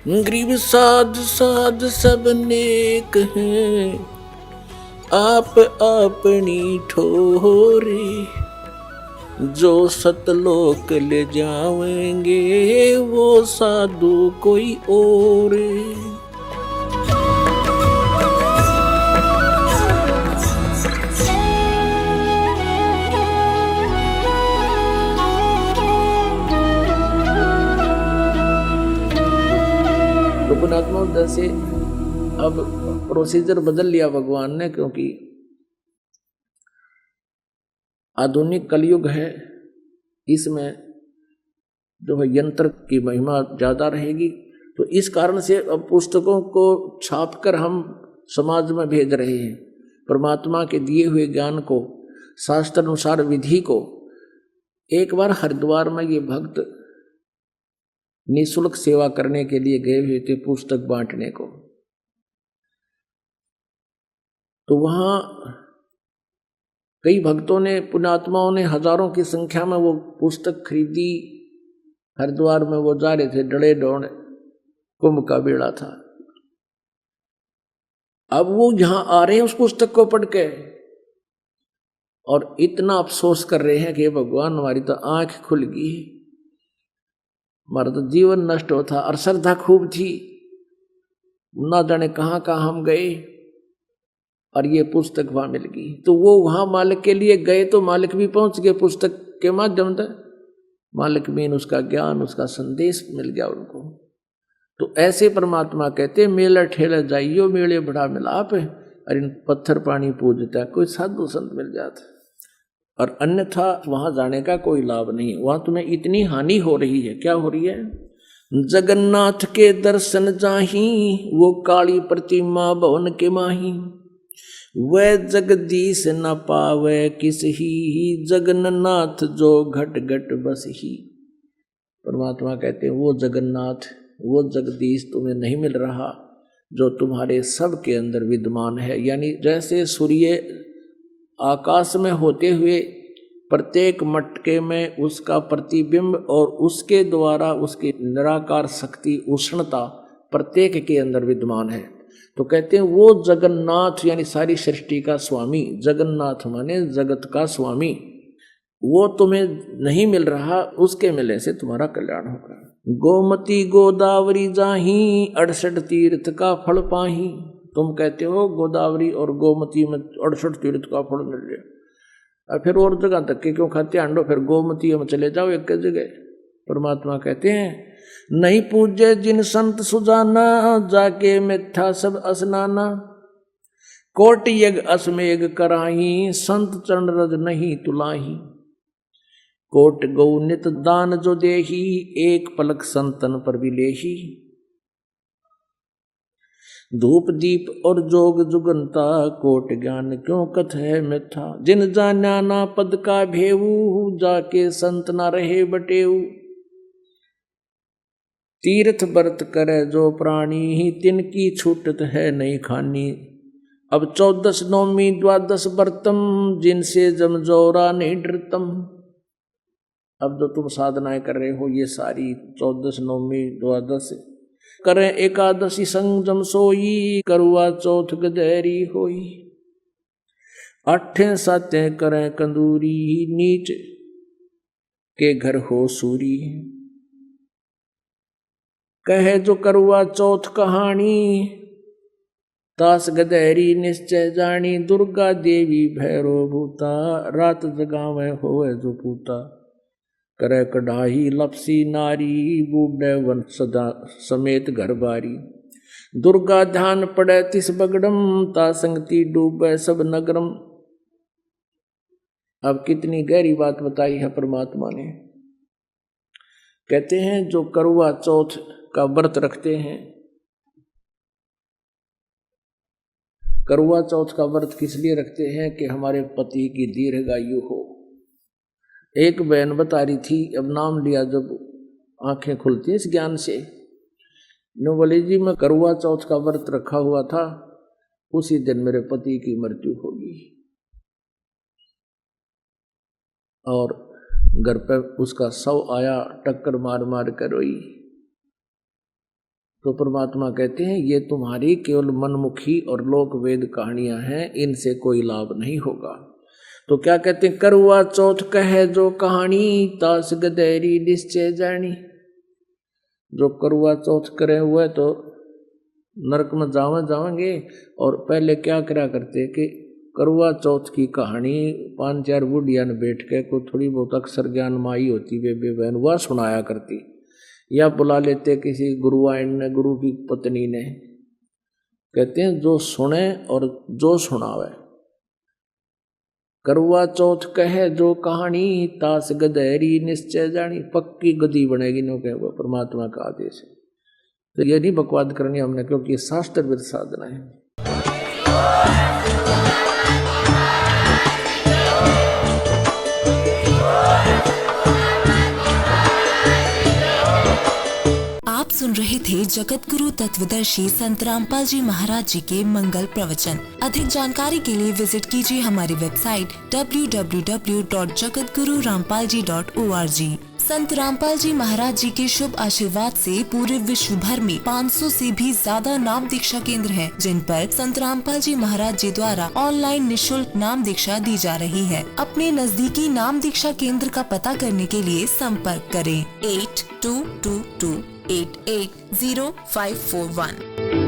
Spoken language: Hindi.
गरीब साध साध सब नेक हैं, आप अपनी ठोरे, जो सतलोक ले जावेंगे वो साधु कोई और। तो पुणात्मा जैसे अब प्रोसीजर बदल लिया भगवान ने, क्योंकि आधुनिक कलयुग है, इसमें जो है यंत्र की महिमा ज्यादा रहेगी। तो इस कारण से अब पुस्तकों को छापकर हम समाज में भेज रहे हैं, परमात्मा के दिए हुए ज्ञान को, शास्त्र अनुसार विधि को। एक बार हरिद्वार में ये भक्त निःशुल्क सेवा करने के लिए गए हुए थे, पुस्तक बांटने को। तो वहां कई भक्तों ने, पुण्यात्माओं ने हजारों की संख्या में वो पुस्तक खरीदी। हरिद्वार में वो जा रहे थे, डड़े डोड़ कुंभ का बेड़ा था। अब वो यहां आ रहे हैं उस पुस्तक को पढ़ के, और इतना अफसोस कर रहे हैं कि भगवान हमारी तो आंख खुल गई, हमारा तो जीवन नष्ट होता, और श्रद्धा खूब थी, ना जाने कहां कहां हम गए, और ये पुस्तक वहां मिल गई। तो वो वहां मालिक के लिए गए, तो मालिक भी पहुंच गए पुस्तक के माध्यम से। मालिक में उसका ज्ञान, उसका संदेश मिल गया उनको। तो ऐसे परमात्मा कहते, मेला ठेला जाइयो मेले बड़ा मिलाप, और इन पत्थर पानी पूजता कोई साधु संत मिल जाता, और अन्यथा वहां जाने का कोई लाभ नहीं। वहां तुम्हें इतनी हानि हो रही है। क्या हो रही है? जगन्नाथ के दर्शन जाही, वो काली प्रतिमा भवन के माही, वह जगदीश न पावे किस ही, जगन्नाथ जो घट घट बस ही। परमात्मा कहते हैं वो जगन्नाथ, वो जगदीश तुम्हें नहीं मिल रहा जो तुम्हारे सब के अंदर विद्यमान है। यानी जैसे सूर्य आकाश में होते हुए प्रत्येक मटके में उसका प्रतिबिंब और उसके द्वारा उसकी निराकार शक्ति, उष्णता प्रत्येक के अंदर विद्यमान है। तो कहते हैं वो जगन्नाथ यानी सारी सृष्टि का स्वामी, जगन्नाथ माने जगत का स्वामी, वो तुम्हें नहीं मिल रहा, उसके मिलने से तुम्हारा कल्याण होगा। गोमती गोदावरी जाही, 68 तीर्थ का फल पाही। तुम कहते हो गोदावरी और गोमती में 68 तीर्थ का फल मिल जाए, और फिर और जगह तक के क्यों खाते आंडो, फिर गोमती में चले जाओ एक जगह। परमात्मा कहते हैं नहीं पूजे जिन संत सुजाना, जाके मिथ्या सब असनाना, कोट यज्ञ असमेघ कराही, संत चरण रज नहीं तुलाही, कोट गौ नित दान जो देही, एक पलक संतन पर विलेही, धूप दीप और जोग जुगंता, कोट ज्ञान क्यों कथ है मिथ्या, जिन जाना ना पद का भेऊ, जाके संत ना रहे बटेऊ, तीर्थ व्रत करे जो प्राणी, तिनकी छूटत है नहीं खानी, अब 14 नौमी 12 व्रतम, जिनसे जमजोरा नहीं डरतम। अब जो तुम साधनाएं कर रहे हो ये सारी 14 नौमी 12 करें, एकादशी संजम सोई, करुआ चौथ गदेरी होई, 8 सातें करें कंदूरी, नीच के घर हो सूरी, कहे जो करुआ चौथ कहानी, तास गदेरी निश्चय जानी, दुर्गा देवी भैरो भूता, रात जगावे होए जो पूता, करे कढ़ाई लपसी नारी, बूढ़े वन सदा समेत घर बारी, दुर्गा ध्यान पड़े तिस बगड़म, ता संगति डूबे सब नगरम। अब कितनी गहरी बात बताई है परमात्मा ने। कहते हैं जो करुआ चौथ का व्रत रखते हैं, करुआ चौथ का व्रत किस लिए रखते हैं कि हमारे पति की दीर्घायु हो। एक बहन बता रही थी, अब नाम लिया जब आंखें खुलती हैं इस ज्ञान से, नो बोले जी मैं करुआ चौथ का व्रत रखा हुआ था, उसी दिन मेरे पति की मृत्यु होगी, और घर पे उसका शव आया, टक्कर मार मार कर रोई। तो परमात्मा कहते हैं ये तुम्हारी केवल मनमुखी और लोक वेद कहानियां हैं, इनसे कोई लाभ नहीं होगा। तो क्या कहते हैं, करवा चौथ कहे जो कहानी तास गदेरी निश्चय जानी। जो करवा चौथ करे हुए तो नरक में जावेंगे। और पहले क्या करा करते कि करवा चौथ की कहानी 5-4 बुढ़िया ने बैठ के को थोड़ी बहुत अक्षर ज्ञान माई होती वे बहन वह सुनाया करती, या बुला लेते किसी गुरुआइन ने, गुरु की पत्नी ने। कहते हैं जो सुने और जो सुनावे। करवा चौथ कहे जो कहानी तास गदेरी निश्चय जानी। पक्की गदी बनेगी नो कहे वो परमात्मा का आदेश है। तो ये नहीं बकवाद करनी हमने, क्योंकि शास्त्र विद साधना है। आप सुन रहे थे जगत गुरु तत्वदर्शी संत रामपाल जी महाराज जी के मंगल प्रवचन। अधिक जानकारी के लिए विजिट कीजिए हमारी वेबसाइट www.jagatgururampalji.org। संत रामपाल जी महाराज जी के शुभ आशीर्वाद से पूरे विश्व भर में 500 से भी ज्यादा नाम दीक्षा केंद्र हैं, जिन पर संत रामपाल जी महाराज जी द्वारा ऑनलाइन निशुल्क नाम दीक्षा दी जा रही है। अपने नजदीकी नाम दीक्षा केंद्र का पता करने के लिए संपर्क करें 8222880541।